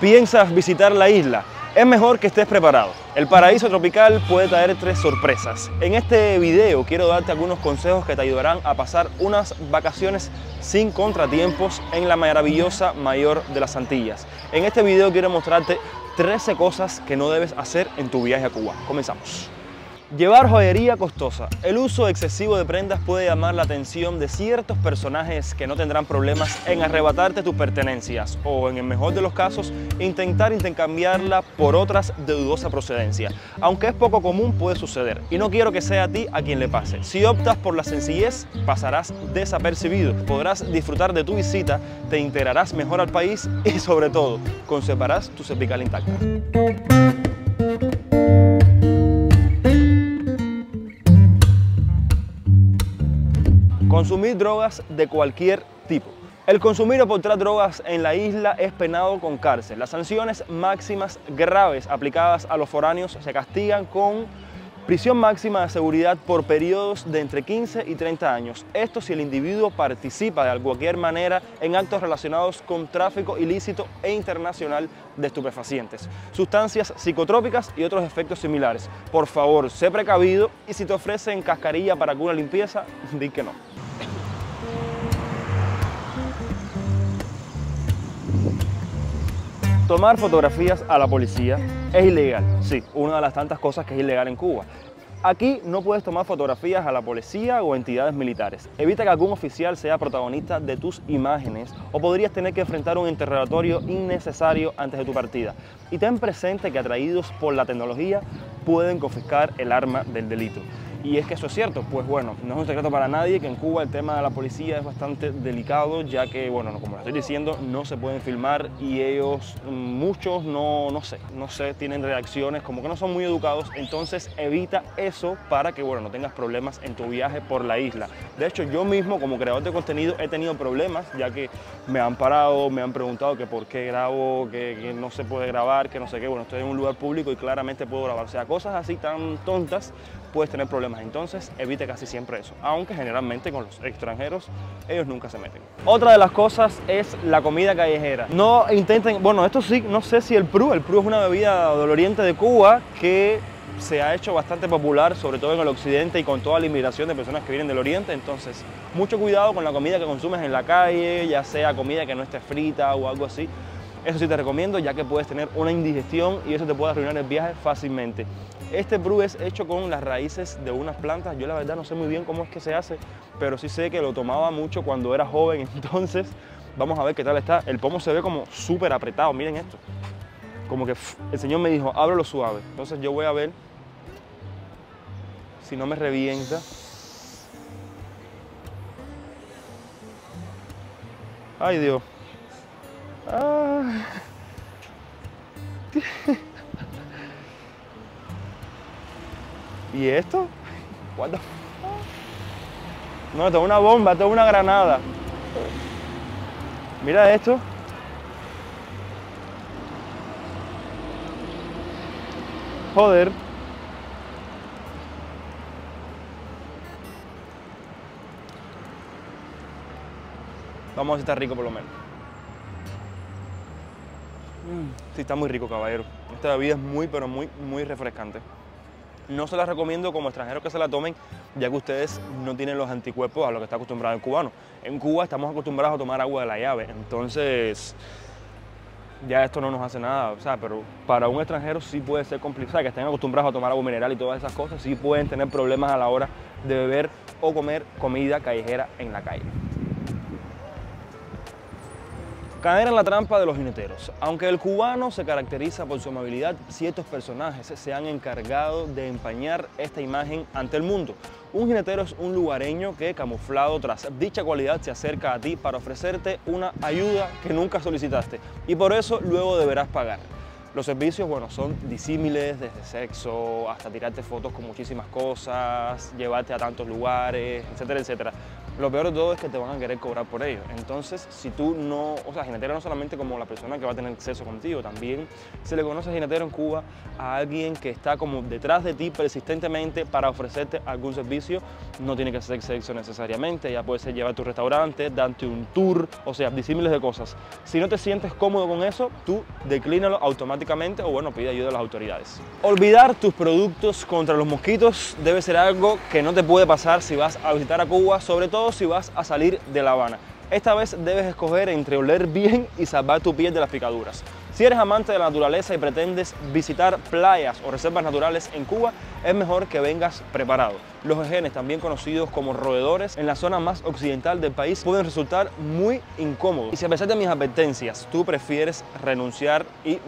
¿Piensas visitar la isla? Es mejor que estés preparado. El paraíso tropical puede traerte sorpresas. En este video quiero darte algunos consejos que te ayudarán a pasar unas vacaciones sin contratiempos en la maravillosa mayor de las Antillas. En este video quiero mostrarte 13 cosas que no debes hacer en tu viaje a Cuba. Comenzamos. Llevar joyería costosa. El uso excesivo de prendas puede llamar la atención de ciertos personajes que no tendrán problemas en arrebatarte tus pertenencias o, en el mejor de los casos, intentar intercambiarla por otras de dudosa procedencia. Aunque es poco común, puede suceder y no quiero que sea a ti a quien le pase. Si optas por la sencillez, pasarás desapercibido, podrás disfrutar de tu visita, te integrarás mejor al país y, sobre todo, conservarás tu cervical intacta. Consumir drogas de cualquier tipo. El consumir o portar drogas en la isla es penado con cárcel. Las sanciones máximas graves aplicadas a los foráneos se castigan con prisión máxima de seguridad por periodos de entre 15 y 30 años. Esto si el individuo participa de cualquier manera en actos relacionados con tráfico ilícito e internacional de estupefacientes, sustancias psicotrópicas y otros efectos similares. Por favor, sé precavido y si te ofrecen cascarilla para alguna limpieza, di que no. Tomar fotografías a la policía es ilegal, sí, una de las tantas cosas que es ilegal en Cuba. Aquí no puedes tomar fotografías a la policía o entidades militares. Evita que algún oficial sea protagonista de tus imágenes o podrías tener que enfrentar un interrogatorio innecesario antes de tu partida. Y ten presente que atraídos por la tecnología pueden confiscar el arma del delito. Y es que eso es cierto, pues bueno, no es un secreto para nadie que en Cuba el tema de la policía es bastante delicado, ya que, bueno, como lo estoy diciendo, no se pueden filmar y ellos, muchos, no sé, tienen reacciones como que no son muy educados, entonces evita eso para que, bueno, no tengas problemas en tu viaje por la isla. De hecho, yo mismo, como creador de contenido, he tenido problemas, ya que me han parado, me han preguntado que por qué grabo, que no se puede grabar, que no sé qué, bueno, estoy en un lugar público y claramente puedo grabar, o sea, cosas así tan tontas, puedes tener problemas. Entonces evite casi siempre eso, aunque generalmente con los extranjeros ellos nunca se meten. Otra de las cosas es la comida callejera. No intenten, bueno, esto sí, no sé si el Pru es una bebida del oriente de Cuba que se ha hecho bastante popular, sobre todo en el occidente y con toda la inmigración de personas que vienen del oriente. Entonces, mucho cuidado con la comida que consumes en la calle, ya sea comida que no esté frita o algo así. Eso sí te recomiendo, ya que puedes tener una indigestión y eso te puede arruinar el viaje fácilmente. Este brew es hecho con las raíces de unas plantas. Yo la verdad no sé muy bien cómo es que se hace, pero sí sé que lo tomaba mucho cuando era joven. Entonces, vamos a ver qué tal está. El pomo se ve como súper apretado, miren esto. Como que el señor me dijo, ábrelo suave. Entonces yo voy a ver si no me revienta. Ay, Dios. Ah. ¿Y esto? What the fuck? No, esto es una bomba, esto es una granada. Mira esto. Joder. Vamos a ver si está rico por lo menos. Sí, está muy rico, caballero. Esta bebida es muy, pero muy refrescante. No se la recomiendo como extranjeros que se la tomen, ya que ustedes no tienen los anticuerpos a lo que está acostumbrado el cubano. En Cuba estamos acostumbrados a tomar agua de la llave, entonces ya esto no nos hace nada, o sea, pero para un extranjero sí puede ser complicado, o sea, que estén acostumbrados a tomar agua mineral y todas esas cosas, sí pueden tener problemas a la hora de beber o comer comida callejera en la calle. Caer en la trampa de los jineteros. Aunque el cubano se caracteriza por su amabilidad, ciertos personajes se han encargado de empañar esta imagen ante el mundo. Un jinetero es un lugareño que, camuflado tras dicha cualidad, se acerca a ti para ofrecerte una ayuda que nunca solicitaste y por eso luego deberás pagar. Los servicios, bueno, son disímiles, desde sexo hasta tirarte fotos con muchísimas cosas, llevarte a tantos lugares, etcétera, etcétera. Lo peor de todo es que te van a querer cobrar por ello. Entonces, si tú no, o sea, jinetero no solamente como la persona que va a tener acceso contigo, también se le conoce jinetero en Cuba a alguien que está como detrás de ti persistentemente para ofrecerte algún servicio. No tiene que ser sexo necesariamente, ya puede ser llevar a tu restaurante, darte un tour, o sea, disímiles de cosas. Si no te sientes cómodo con eso, tú declínalo automáticamente o bueno, pide ayuda a las autoridades. Olvidar tus productos contra los mosquitos debe ser algo que no te puede pasar si vas a visitar a Cuba, sobre todo si vas a salir de La Habana. Esta vez debes escoger entre oler bien y salvar tu piel de las picaduras. Si eres amante de la naturaleza y pretendes visitar playas o reservas naturales en Cuba, es mejor que vengas preparado. Los ejenes, también conocidos como roedores, en la zona más occidental del país pueden resultar muy incómodos. Y si a pesar de mis advertencias tú prefieres renunciar y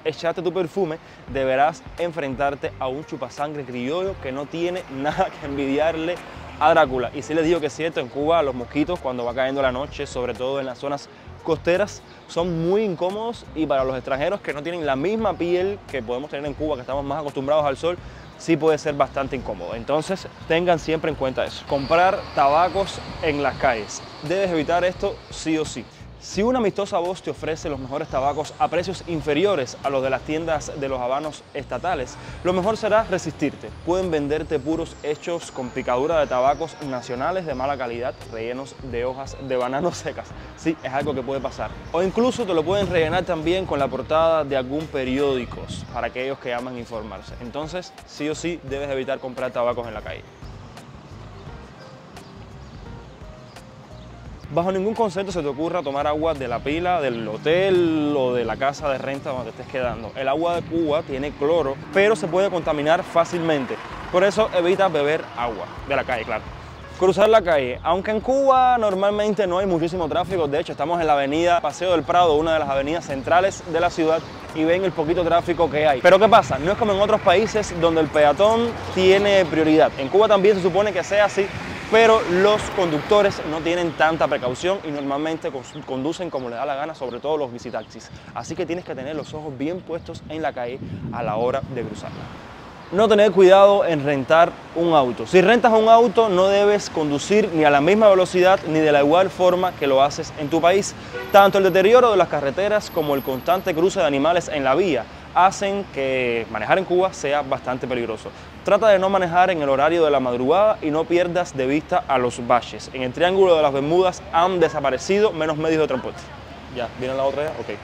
echarte tu perfume, deberás enfrentarte a un chupasangre criollo que no tiene nada que envidiarle a Drácula. Y si les digo que es cierto, en Cuba los mosquitos cuando va cayendo la noche, sobre todo en las zonas costeras, son muy incómodos y para los extranjeros que no tienen la misma piel que podemos tener en Cuba, que estamos más acostumbrados al sol, sí puede ser bastante incómodo. Entonces tengan siempre en cuenta eso. Comprar tabacos en las calles. Debes evitar esto sí o sí. Si una amistosa voz te ofrece los mejores tabacos a precios inferiores a los de las tiendas de los habanos estatales, lo mejor será resistirte. Pueden venderte puros hechos con picadura de tabacos nacionales de mala calidad, rellenos de hojas de banano secas. Sí, es algo que puede pasar. O incluso te lo pueden rellenar también con la portada de algún periódico para aquellos que aman informarse. Entonces, sí o sí, debes evitar comprar tabacos en la calle. Bajo ningún concepto se te ocurra tomar agua de la pila del hotel o de la casa de renta donde te estés quedando. El agua de Cuba tiene cloro, pero se puede contaminar fácilmente. Por eso evita beber agua de la calle, claro. Cruzar la calle. Aunque en Cuba normalmente no hay muchísimo tráfico, de hecho estamos en la avenida Paseo del Prado, una de las avenidas centrales de la ciudad, y ven el poquito tráfico que hay. Pero ¿qué pasa? No es como en otros países donde el peatón tiene prioridad. En Cuba también se supone que sea así, pero los conductores no tienen tanta precaución y normalmente conducen como les da la gana, sobre todo los visitaxis. Así que tienes que tener los ojos bien puestos en la calle a la hora de cruzarla. No tener cuidado en rentar un auto. Si rentas un auto, no debes conducir ni a la misma velocidad ni de la igual forma que lo haces en tu país. Tanto el deterioro de las carreteras como el constante cruce de animales en la vía hacen que manejar en Cuba sea bastante peligroso. Trata de no manejar en el horario de la madrugada y no pierdas de vista a los baches. En el Triángulo de las Bermudas han desaparecido menos medios de transporte. Ya, ¿viene la otra ya? Ok.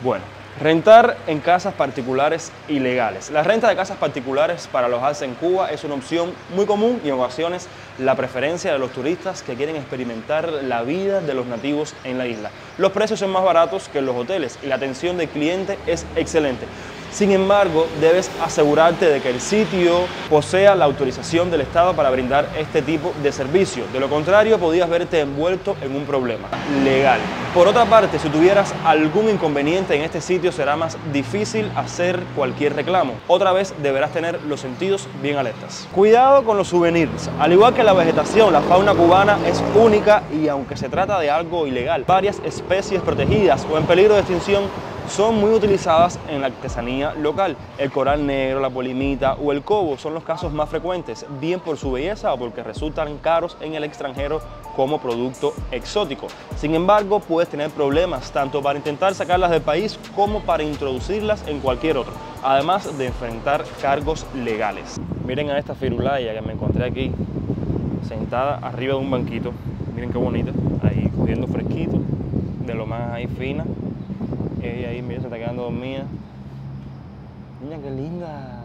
Bueno. Rentar en casas particulares ilegales. La renta de casas particulares para alojarse en Cuba es una opción muy común y en ocasiones la preferencia de los turistas que quieren experimentar la vida de los nativos en la isla. Los precios son más baratos que en los hoteles y la atención del cliente es excelente. Sin embargo, debes asegurarte de que el sitio posea la autorización del Estado para brindar este tipo de servicio. De lo contrario, podrías verte envuelto en un problema legal. Por otra parte, si tuvieras algún inconveniente en este sitio, será más difícil hacer cualquier reclamo. Otra vez, deberás tener los sentidos bien alertas. Cuidado con los souvenirs. Al igual que la vegetación, la fauna cubana es única y aunque se trata de algo ilegal, varias especies protegidas o en peligro de extinción son muy utilizadas en la artesanía local. El coral negro, la polimita o el cobo son los casos más frecuentes, bien por su belleza o porque resultan caros en el extranjero como producto exótico. Sin embargo, puedes tener problemas tanto para intentar sacarlas del país como para introducirlas en cualquier otro, además de enfrentar cargos legales. Miren a esta firulaya que me encontré aquí, sentada arriba de un banquito. Miren qué bonita, ahí cogiendo fresquito, de lo más ahí fina. Ella ahí, mira, se está quedando dormida. Mira qué linda.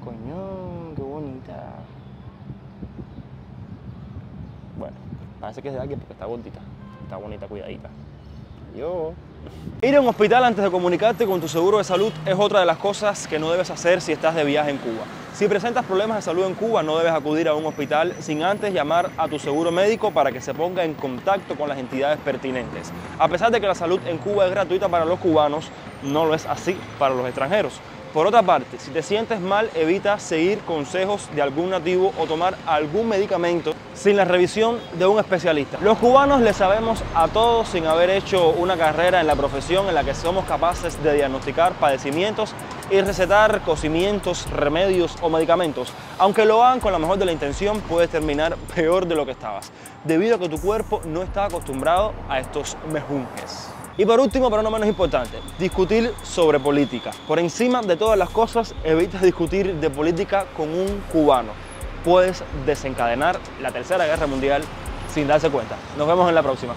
Coño, qué bonita. Bueno, parece que es de alguien porque está gordita. Está bonita, cuidadita. Adiós. Ir a un hospital antes de comunicarte con tu seguro de salud es otra de las cosas que no debes hacer si estás de viaje en Cuba. Si presentas problemas de salud en Cuba, no debes acudir a un hospital sin antes llamar a tu seguro médico para que se ponga en contacto con las entidades pertinentes. A pesar de que la salud en Cuba es gratuita para los cubanos, no lo es así para los extranjeros. Por otra parte, si te sientes mal, evita seguir consejos de algún nativo o tomar algún medicamento sin la revisión de un especialista. Los cubanos le sabemos a todos sin haber hecho una carrera en la profesión en la que somos capaces de diagnosticar padecimientos y recetar cocimientos, remedios o medicamentos. Aunque lo hagan con la mejor de la intención, puedes terminar peor de lo que estabas, debido a que tu cuerpo no está acostumbrado a estos mejunjes. Y por último, pero no menos importante, discutir sobre política. Por encima de todas las cosas, evita discutir de política con un cubano. Puedes desencadenar la Tercera Guerra Mundial sin darse cuenta. Nos vemos en la próxima.